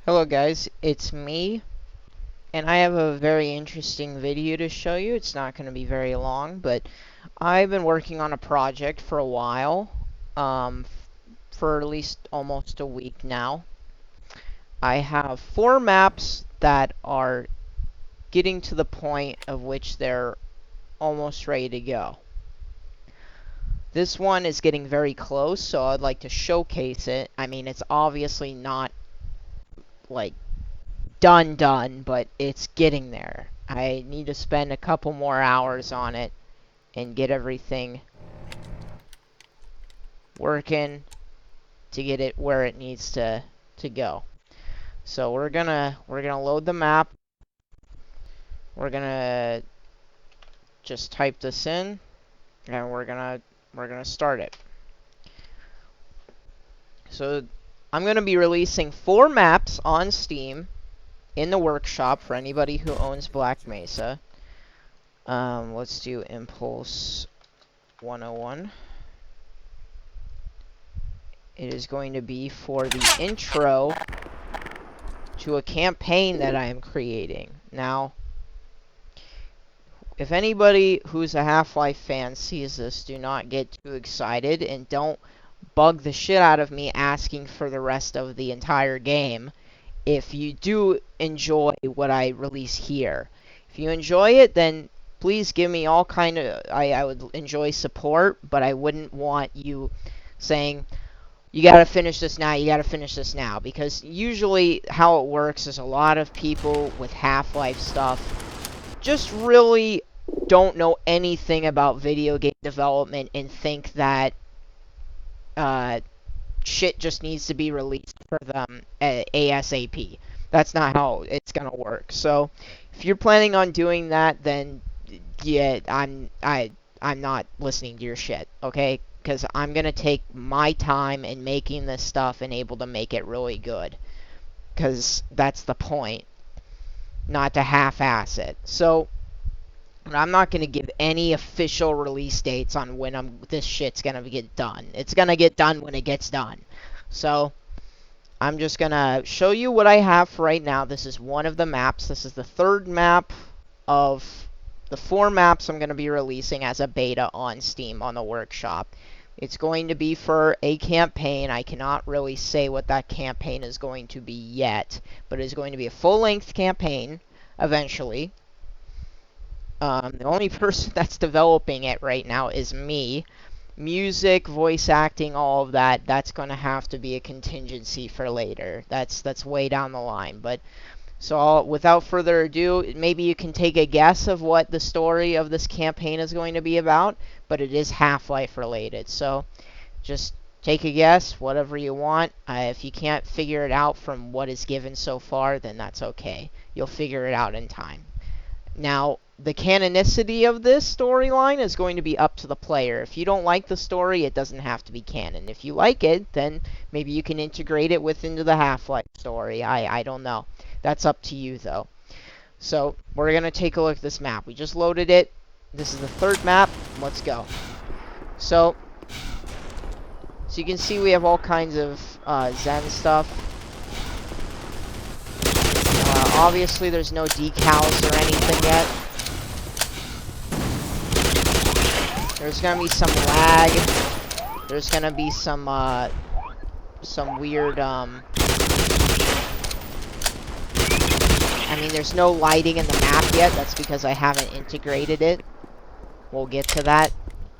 Hello guys, it's me, and I have a very interesting video to show you. It's not going to be very long, but I've been working on a project for a while, for at least almost a week now. I have 4 maps that are getting to the point of which they're almost ready to go. This one is getting very close, so I'd like to showcase it. I mean, it's obviously not like done, but it's getting there. I need to spend a couple more hours on it and get everything working to get it where it needs to go. So we're gonna load the map. We're gonna just type this in, and we're gonna start it. So I'm gonna be releasing 4 maps on Steam in the workshop for anybody who owns Black Mesa. Let's do Impulse 101. It is going to be for the intro to a campaign that I am creating. Now, if anybody who's a Half-Life fan sees this, do not get too excited and don't bug the shit out of me asking for the rest of the entire game if you do enjoy what I release here. If you enjoy it, then please give me all kind of... I would enjoy support, but I wouldn't want you saying, you gotta finish this now, you gotta finish this now. Because usually how it works is a lot of people with Half-Life stuff just really don't know anything about video game development and think that shit just needs to be released for them ASAP. That's not how it's gonna work. So if you're planning on doing that, then yeah, I'm not listening to your shit, okay? Because I'm going to take my time in making this stuff and able to make it really good. Because that's the point. Not to half-ass it. So, I'm not going to give any official release dates on when this shit's going to get done. It's going to get done when it gets done. So, I'm just going to show you what I have for right now. This is one of the maps. This is the 3rd map of the 4 maps I'm going to be releasing as a beta on Steam on the workshop. It's going to be for a campaign. I cannot really say what that campaign is going to be yet, but it's going to be a full-length campaign eventually. The only person that's developing it right now is me. Music, voice acting, all of that, that's going to have to be a contingency for later. That's way down the line, but... So, without further ado, maybe you can take a guess of what the story of this campaign is going to be about, but it is Half-Life related. So, just take a guess, whatever you want. If you can't figure it out from what is given so far, then that's okay. You'll figure it out in time. Now, the canonicity of this storyline is going to be up to the player. If you don't like the story, it doesn't have to be canon. If you like it, then maybe you can integrate it into the Half-Life story. I don't know. That's up to you, though. So, we're going to take a look at this map. We just loaded it. This is the 3rd map. Let's go. So you can see we have all kinds of Zen stuff. Obviously, there's no decals or anything yet. There's going to be some lag. There's going to be some weird... I mean, there's no lighting in the map yet. That's because I haven't integrated it. We'll get to that.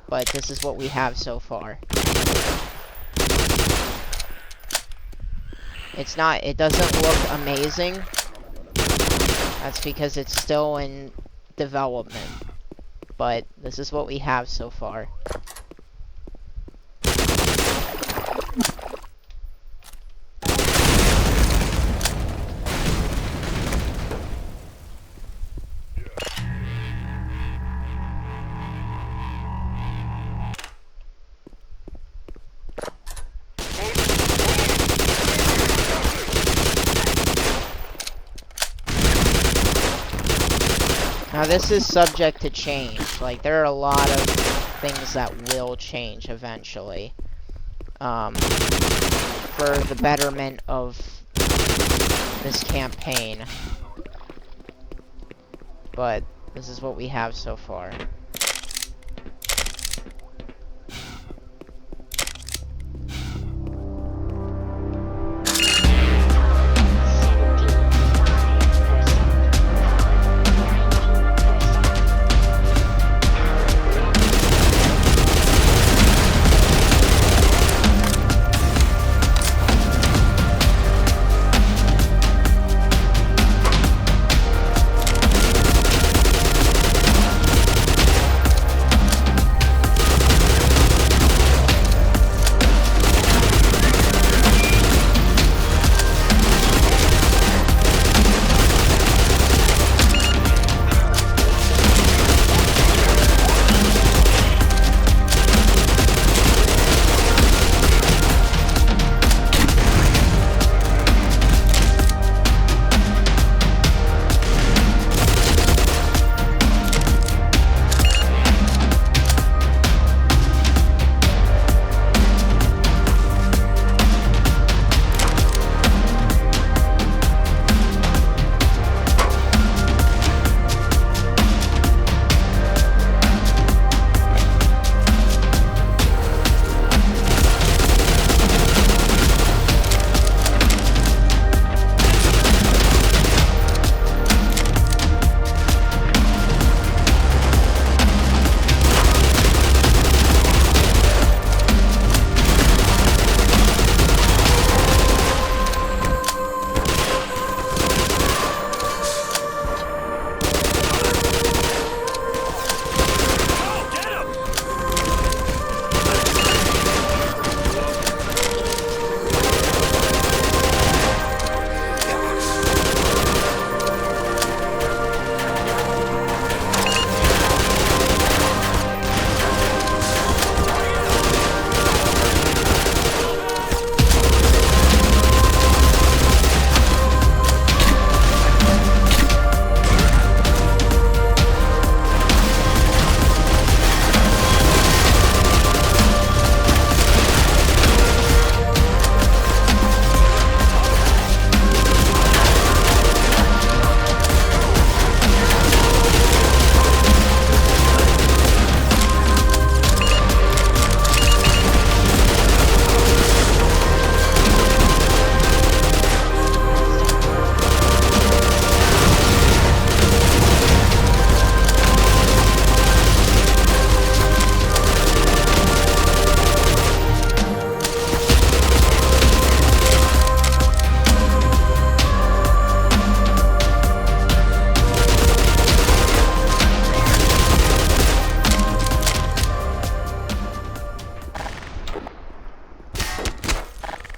But this is what we have so far. It doesn't look amazing. That's because it's still in development. But this is what we have so far. Now this is subject to change. Like, there are a lot of things that will change eventually. For the betterment of this campaign. But this is what we have so far.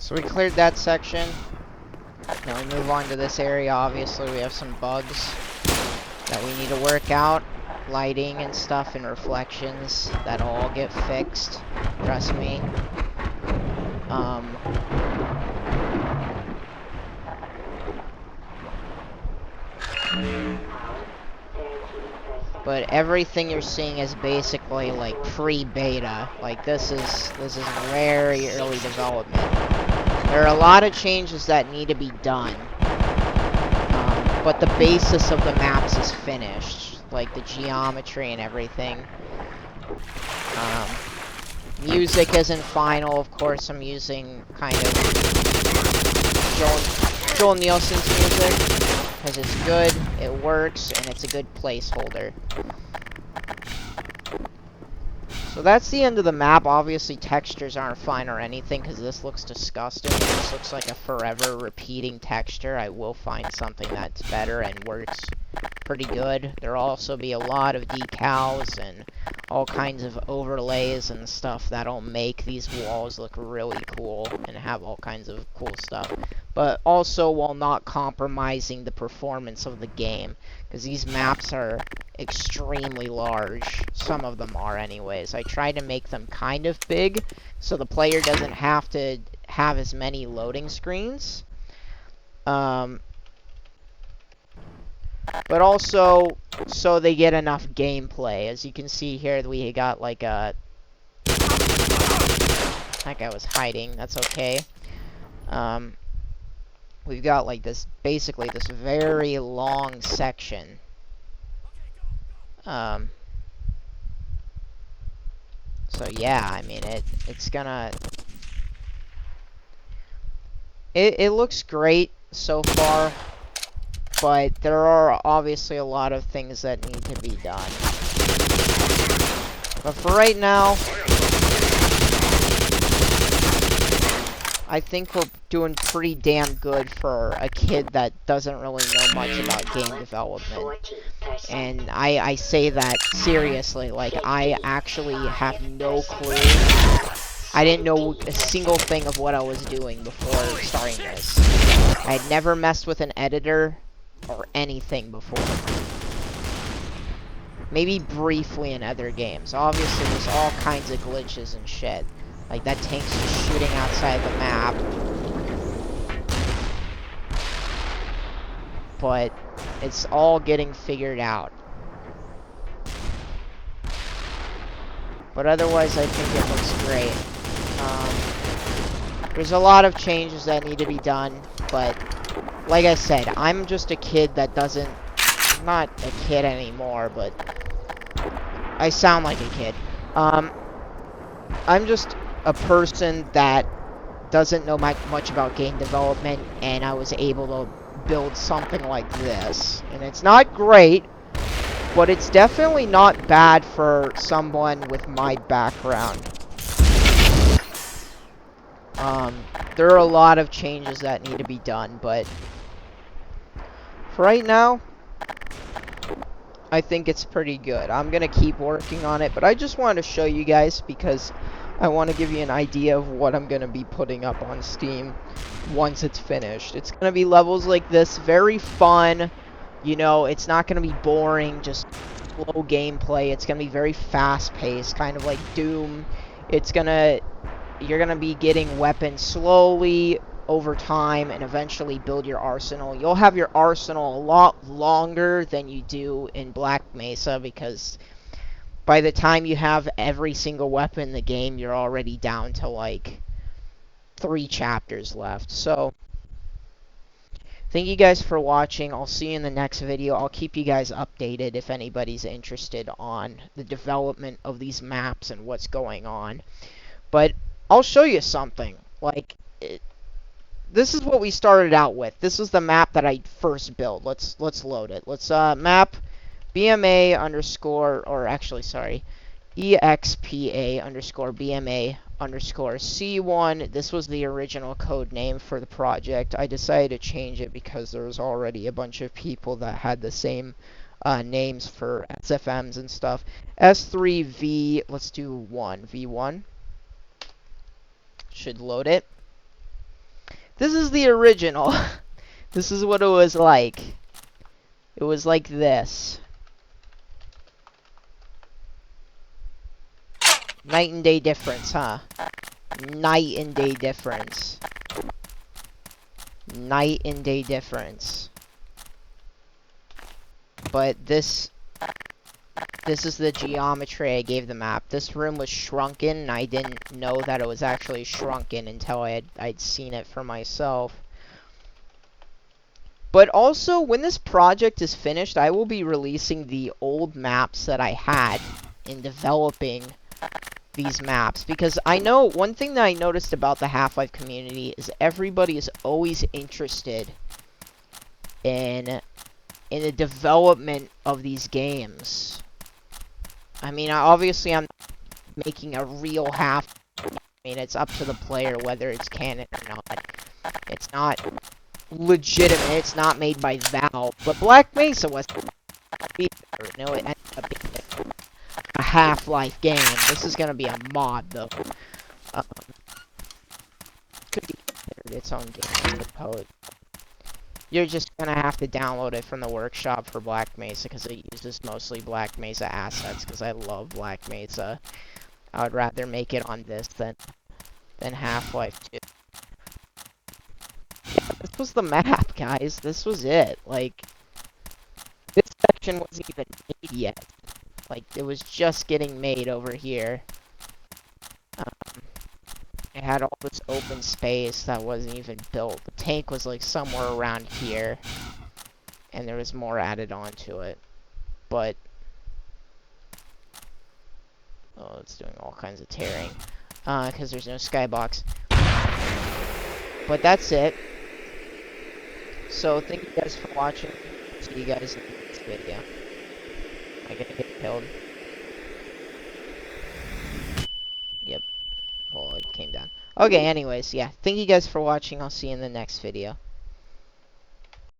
So we cleared that section. Now we move on to this area. Obviously we have some bugs that we need to work out. Lighting and stuff and reflections. That'll all get fixed. Trust me. But everything you're seeing is basically like pre-beta. Like this is very early development. There are a lot of changes that need to be done. But the basis of the maps is finished. Like the geometry and everything. Music isn't final, of course. I'm using kind of Joel Nielsen's music because it's good, it works, and it's a good placeholder. So that's the end of the map. Obviously textures aren't fine or anything because this looks disgusting. This looks like a forever repeating texture. I will find something that's better and works pretty good. There'll also be a lot of decals and all kinds of overlays and stuff that'll make these walls look really cool and have all kinds of cool stuff. But also while not compromising the performance of the game, because these maps are extremely large. Some of them are anyways. I try to make them kind of big so the player doesn't have to have as many loading screens. But also so they get enough gameplay. As you can see here, we got like a... That guy was hiding. That's okay. we've got like this, basically this very long section. So yeah, I mean, it's gonna, it looks great so far, but there are obviously a lot of things that need to be done. But for right now, I think we're doing pretty damn good for a kid that doesn't really know much about game development. And I say that seriously, like, I actually have no clue. I didn't know a single thing of what I was doing before starting this. I had never messed with an editor or anything before. Maybe briefly in other games. Obviously, there's all kinds of glitches and shit. Like, that tank's just shooting outside the map. But it's all getting figured out. But otherwise, I think it looks great. There's a lot of changes that need to be done, but like I said, I'm just a kid that doesn't... I'm not a kid anymore, but I sound like a kid. I'm just a person that doesn't know much about game development, and I was able to build something like this. And it's not great, but it's definitely not bad for someone with my background. There are a lot of changes that need to be done, but for right now, I think it's pretty good. I'm gonna keep working on it, but I just wanted to show you guys because I want to give you an idea of what I'm gonna be putting up on Steam once it's finished. It's gonna be levels like this, very fun. You know, it's not gonna be boring, just slow gameplay. It's gonna be very fast-paced, kind of like Doom. You're gonna be getting weapons slowly over time and eventually build your arsenal. You'll have your arsenal a lot longer than you do in Black Mesa because by the time you have every single weapon in the game, you're already down to like 3 chapters left. So thank you guys for watching. I'll see you in the next video. I'll keep you guys updated if anybody's interested on the development of these maps and what's going on. But I'll show you something. Like, this is what we started out with. This is the map that I first built. Let's load it. Let's map BMA underscore, or actually, sorry, EXPA underscore BMA underscore C1. This was the original code name for the project. I decided to change it because there was already a bunch of people that had the same names for SFMs and stuff. S3V, let's do V1. Should load it. This is the original. This is what it was like. It was like this. Night and day difference, huh? Night and day difference. Night and day difference. But this is the geometry I gave the map. This room was shrunken, and I didn't know that it was actually shrunken until I'd seen it for myself. But also, when this project is finished, I will be releasing the old maps that I had in developing these maps. Because I know, one thing that I noticed about the Half-Life community is everybody is always interested in the development of these games. I mean, obviously I'm making a real half. I mean, it's up to the player whether it's canon or not. It's not legitimate. It's not made by Valve. But Black Mesa was, you know, it ended up being a Half-Life game. This is gonna be a mod, though. Could be considered its own game, I suppose. You're just gonna have to download it from the workshop for Black Mesa because it uses mostly Black Mesa assets because I love Black Mesa. I would rather make it on this than Half-Life 2. Yeah, this was the map, guys. This was it. Like, this section wasn't even made yet. Like, it was just getting made over here. It had all this open space that wasn't even built. The tank was like somewhere around here, and there was more added onto it. But oh, it's doing all kinds of tearing because there's no skybox. But that's it. So thank you guys for watching. See you guys in the next video. Am I gonna get killed? Yep. Well, it came down. Okay, anyways, yeah. Thank you guys for watching. I'll see you in the next video.